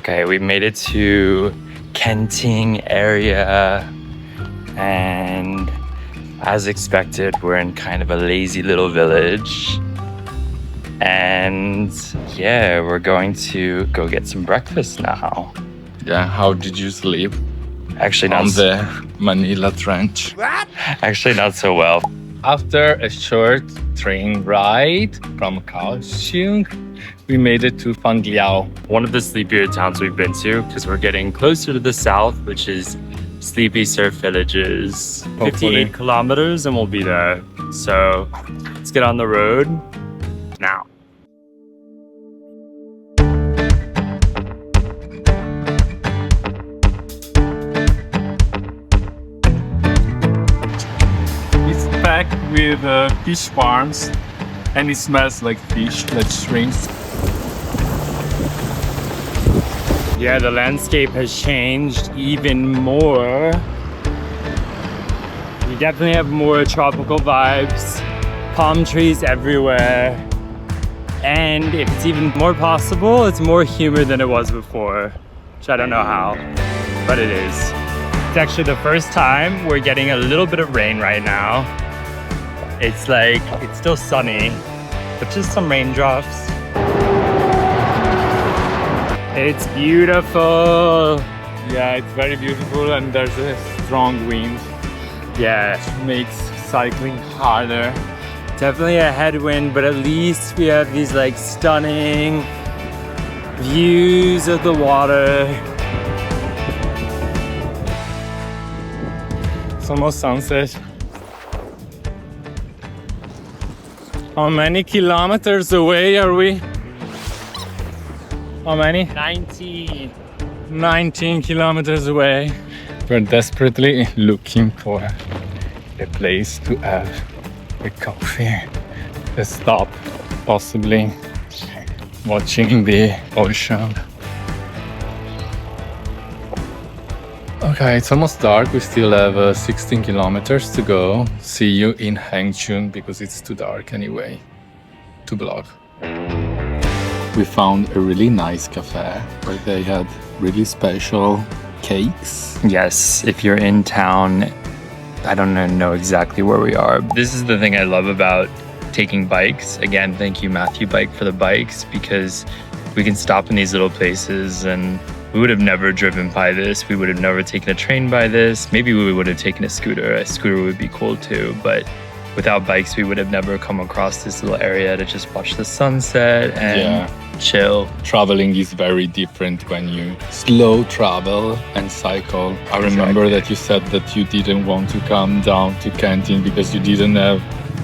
Okay, we made it to Kenting area, and as expected, we're in kind of a lazy little village. And yeah, we're going to go get some breakfast now. Yeah, how did you sleep? Actually, not on the Manila Trench. Actually, not so well. After a short train ride from Kaohsiung, we made it to Fangliao. One of the sleepier towns we've been to, because we're getting closer to the south, which is Sleepy Surf Villages. Hopefully. 58 kilometers and we'll be there. So let's get on the road now. It's packed with fish farms and it smells like fish, like shrimps. Yeah, the landscape has changed even more. We definitely have more tropical vibes, palm trees everywhere. And if it's even more possible, it's more humid than it was before, which I don't know how, but it is. It's actually the first time we're getting a little bit of rain right now. It's like, it's still sunny, but just some raindrops. It's beautiful. Yeah, it's very beautiful and there's a strong wind. Yeah, It makes cycling harder. definitely a headwind, but at least we have these like stunning views of the water. It's almost sunset. How many kilometers away are we? How many? 19. 19 kilometers away. We're desperately looking for a place to have a coffee, a stop, possibly watching the ocean. Okay, it's almost dark. We still have 16 kilometers to go. See you in Hengchun because it's too dark anyway to vlog. We found a really nice cafe where they had really special cakes. Yes, if you're in town, I don't know exactly where we are. This is the thing I love about taking bikes. Again, thank you, Matthew Bike, for the bikes, because we can stop in these little places and we would have never driven by this. We would have never taken a train by this. Maybe we would have taken a scooter. A scooter would be cool too, but without bikes, we would have never come across this little area to just watch the sunset and chill. Traveling is very different when you slow travel and cycle. I remember that you said that you didn't want to come down to Kenting because you didn't have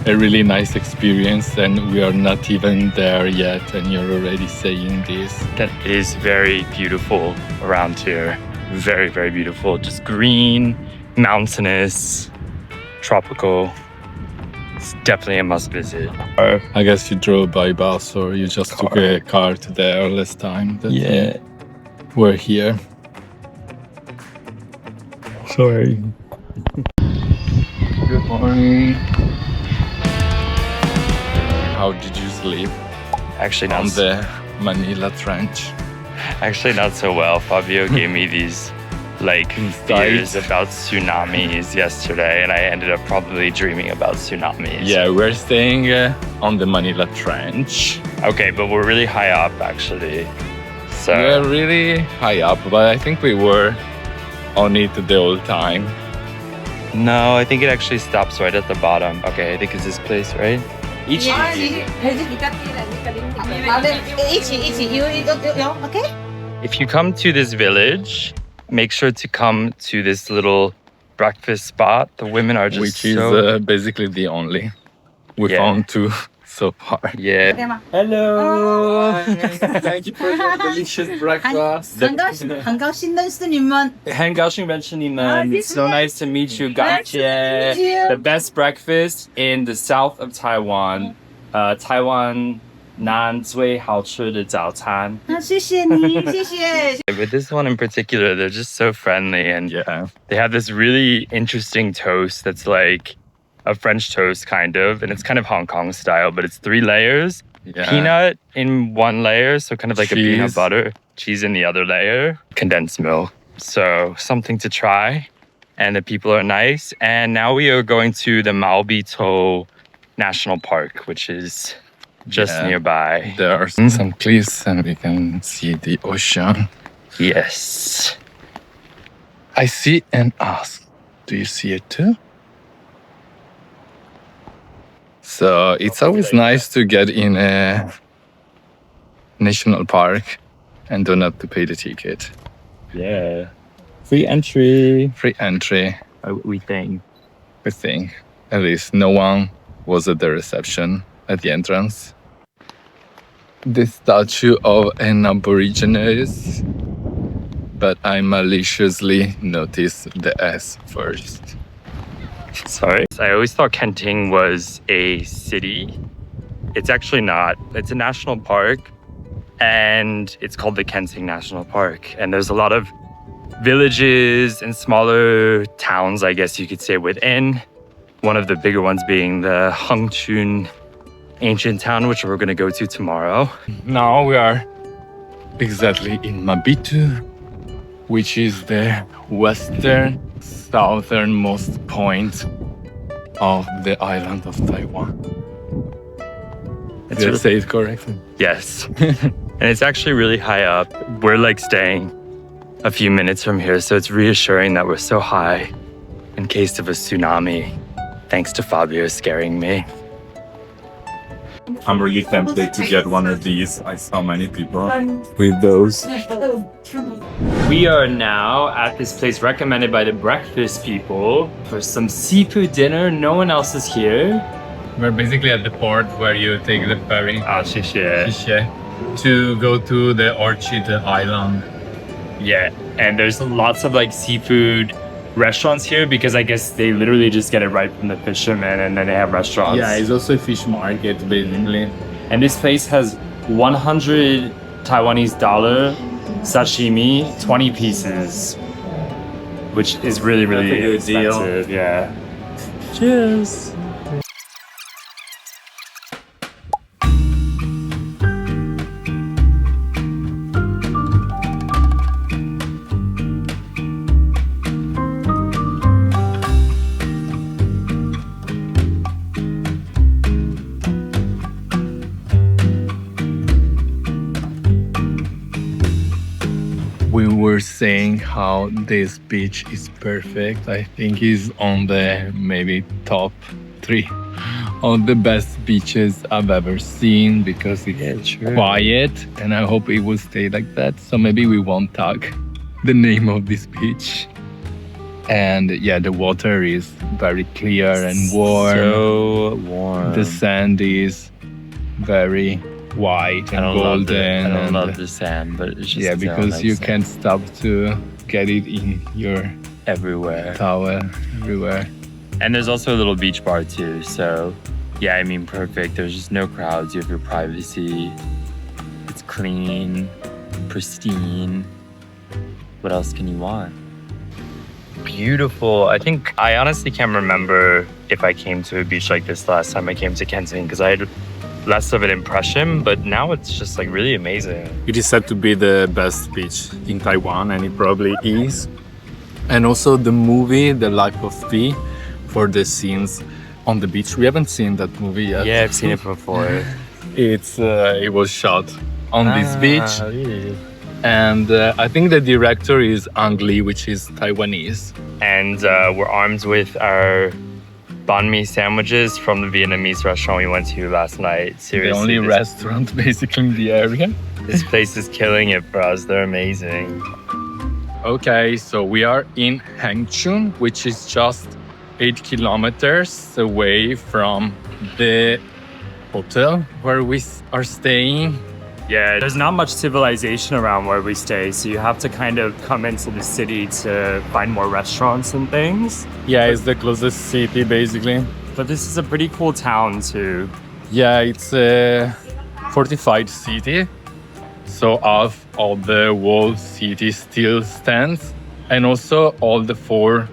a really nice experience, and we are not even there yet and you're already saying this. That is very beautiful around here. Very, very beautiful. Just green, mountainous, tropical. It's definitely a must visit. I guess you drove by bus or you just took a car to there last time that we were here. Sorry. Good morning. How did you sleep Actually, on not the Manila Trench? Actually, not so well. Fabio gave me these like fears about tsunamis yesterday, and I ended up probably dreaming about tsunamis. Yeah, we're staying on the Manila Trench. Okay, but we're really high up actually. So We're really high up, but I think we were on it the whole time. no, I think it actually stops right at the bottom. Okay, I think it's this place, right? Okay? If you come to this village, make sure to come to this little breakfast spot. The women are just Which is so... basically the only. We Yeah. found two so far. Yeah. Hello. Thank you for your delicious breakfast. Hengchun It's so nice to meet you, Gangche. The best breakfast in the south of Taiwan. Taiwan 南最好吃的早餐. 谢谢你，谢谢。 But this one in particular, they're just so friendly, and they have this really interesting toast that's like a French toast kind of, and it's kind of Hong Kong style, but it's 3 layers. Yeah. Peanut in one layer, so kind of like a peanut Cheese. butter. Cheese in the other layer. Condensed milk. So something to try. And the people are nice. And now we are going to the Maobitou National Park, which is just Yeah. nearby. There are some cliffs and we can see the ocean. Yes. I see and ask, do you see it too? So it's always nice to get in a national park and don't have to pay the ticket. Yeah. Free entry. Free entry, We think. I think. At least no one was at the reception at the entrance. The statue of an Aborigines, but I maliciously noticed the S first. Sorry. I always thought Kenting was a city. It's actually not. It's a national park, and it's called the Kenting National Park. And there's a lot of villages and smaller towns, I guess you could say, within. One of the bigger ones being the Hengchun ancient town, which we're going to go to tomorrow. Now we are exactly in Maobitou, which is the southernmost point of the island of Taiwan. Did I say it correctly? Yes. And it's actually really high up. We're like staying a few minutes from here, so it's reassuring that we're so high in case of a tsunami. Thanks to Fabio scaring me. I'm really tempted to get one of these. I saw many people with those. We are now at this place recommended by the breakfast people for some seafood dinner. No one else is here. We're basically at the port where you take the ferry 谢谢. to go to the Orchid Island. Yeah, and there's lots of like seafood restaurants here because I guess they literally just get it right from the fishermen and then they have restaurants. Yeah, it's also a fish market basically. And this place has 100 Taiwanese dollar sashimi, 20 pieces, which is really, really That's a good deal. expensive. Yeah. Cheers. We were saying how this beach is perfect. I think it's on the maybe top 3 of the best beaches I've ever seen because it's quiet and I hope it will stay like that. So maybe we won't tag the name of this beach. And yeah, the water is very clear and warm. So warm. The sand is very white and golden. I don't and love the sand, but it's just yeah, because nice you sand. can't stop to get it in your everywhere. towel everywhere. And there's also a little beach bar too. So yeah, I mean, perfect. There's just no crowds. You have your privacy. It's clean, pristine. What else can you want? Beautiful. I honestly can't remember if I came to a beach like this the last time I came to Kenting because I had less of an impression, but now it's just like really amazing. It is said to be the best beach in Taiwan, and it probably is. And also the movie The Life of Pi for the scenes on the beach. We haven't seen that movie yet. Yeah, I've seen it before. It was shot on this beach. Really? And I think the director is Ang Lee, which is Taiwanese. And we're armed with our banh mi sandwiches from the Vietnamese restaurant we went to last night. Seriously, The only restaurant basically in the area. this place is killing it for us. They're amazing. Okay, so we are in Hengchun, which is just 8 kilometers away from the hotel where we are staying. Yeah, there's not much civilization around where we stay, so you have to kind of come into the city to find more restaurants and things. Yeah, it's the closest city basically. But this is a pretty cool town too. Yeah, it's a fortified city. So half of the whole city still stands. And also all the 4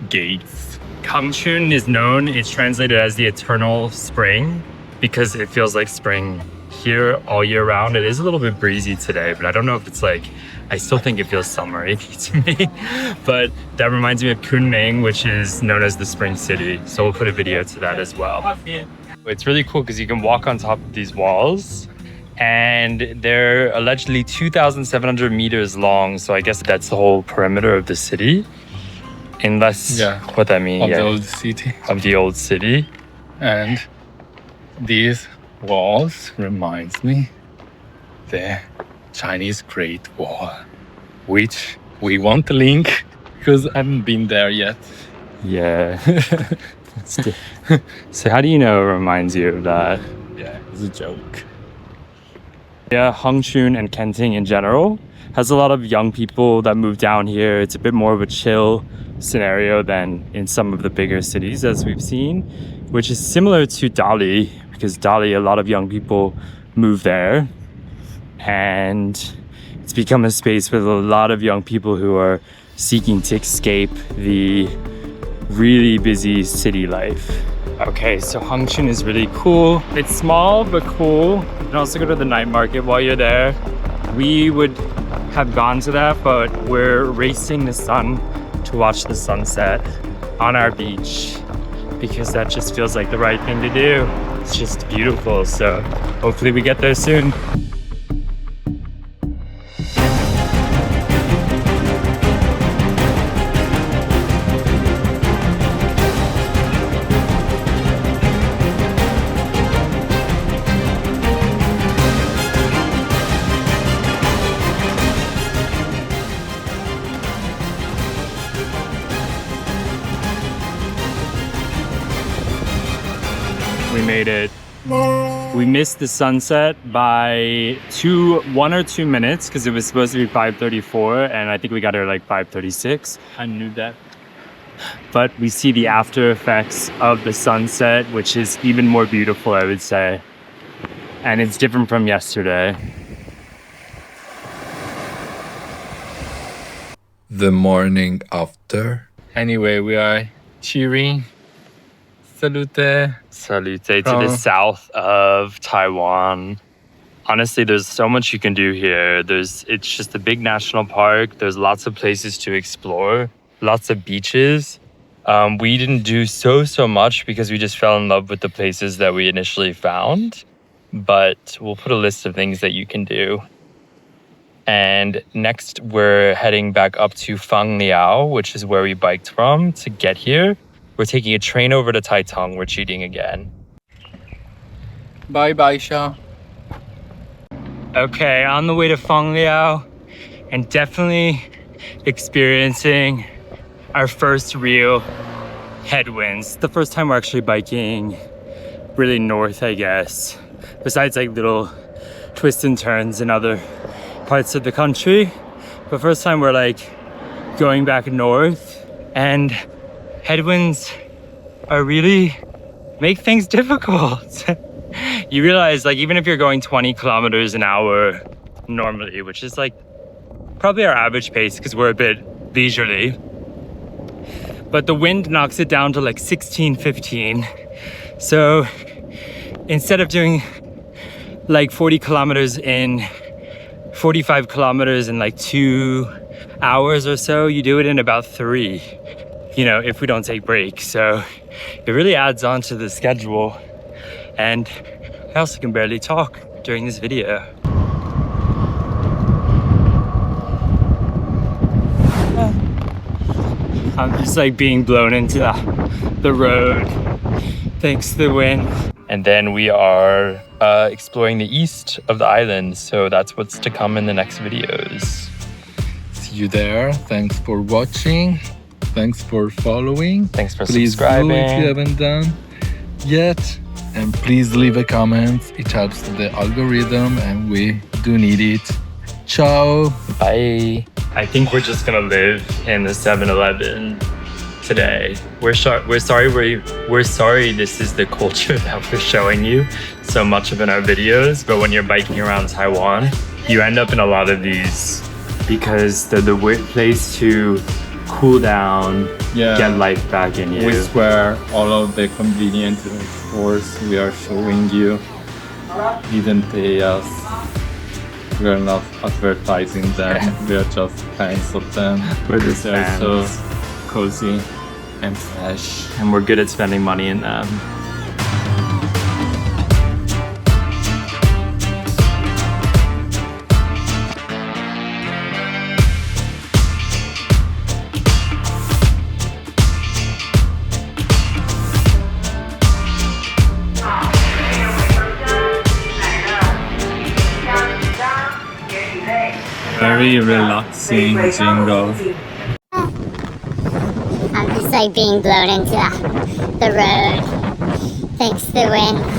gates. Hengchun is known, it's translated as the eternal spring. because it feels like spring here all year round. It is a little bit breezy today, but I don't know if it's like, I still think it feels summery to me. But that reminds me of Kunming, which is known as the Spring City. So we'll put a video to that as well. It's really cool because you can walk on top of these walls and they're allegedly 2,700 meters long. So I guess that's the whole perimeter of the city. Unless, what that means, the old city. Of the old city. And these walls reminds me the Chinese Great Wall, which we want to link because I haven't been there yet. Yeah. So how do you know it reminds you of that? Yeah, it's a joke. Yeah, Hengchun and Kenting in general has a lot of young people that move down here. It's a bit more of a chill scenario than in some of the bigger cities as we've seen, which is similar to Dali, because Dali, a lot of young people move there. And it's become a space with a lot of young people who are seeking to escape the really busy city life. Okay, so Hengchun is really cool. It's small but cool. You can also go to the night market while you're there. We would have gone to that, but we're racing the sun to watch the sunset on our beach because that just feels like the right thing to do. It's just beautiful, so hopefully we get there soon. We made it. We missed the sunset by 1 or 2 minutes because it was supposed to be 5:34 and I think we got here like 5:36. I knew that. But we see the after effects of the sunset, which is even more beautiful, I would say. And it's different from yesterday. The morning after. Anyway, we are cheering. Salute. Salute to the south of Taiwan. Honestly, there's so much you can do here. It's just a big national park. There's lots of places to explore, lots of beaches. We didn't do so much because we just fell in love with the places that we initially found. But we'll put a list of things that you can do. And next, we're heading back up to Fangliao, which is where we biked from to get here. We're taking a train over to Taitung. We're cheating again. Bye, Baisha. Okay, on the way to Fangliao and definitely experiencing our first real headwinds. The first time we're actually biking really north, I guess. Besides like little twists and turns in other parts of the country. But first time we're like going back north, and headwinds are really make things difficult. You realize like even if you're going 20 kilometers an hour normally, which is like probably our average pace because we're a bit leisurely, but the wind knocks it down to like 16, 15. So instead of doing like 40 kilometers in 45 kilometers in like 2 hours or so, you do it in about 3, you know, if we don't take breaks. So it really adds on to the schedule. And I also can barely talk during this video. I'm just like being blown into the road thanks to the wind. And then we are exploring the east of the island. So that's what's to come in the next videos. See you there. Thanks for watching. Thanks for following. Thanks for please subscribing. Please do if you haven't done yet. And please leave a comment. It helps the algorithm and we do need it. Ciao. Bye. I think we're just gonna live in the 7-Eleven today. We're sorry this is the culture that we're showing you so much of in our videos, but when you're biking around Taiwan, you end up in a lot of these because they're the place to cool down, Yeah. get life back in you. We swear all of the convenient stores we are showing you didn't pay us. We are not advertising them. We are just fans of them. We're just They're so fans. cozy and fresh. And we're good at spending money in them. Very relaxing jingle. I'm just like being blown into the road. Thanks to the wind.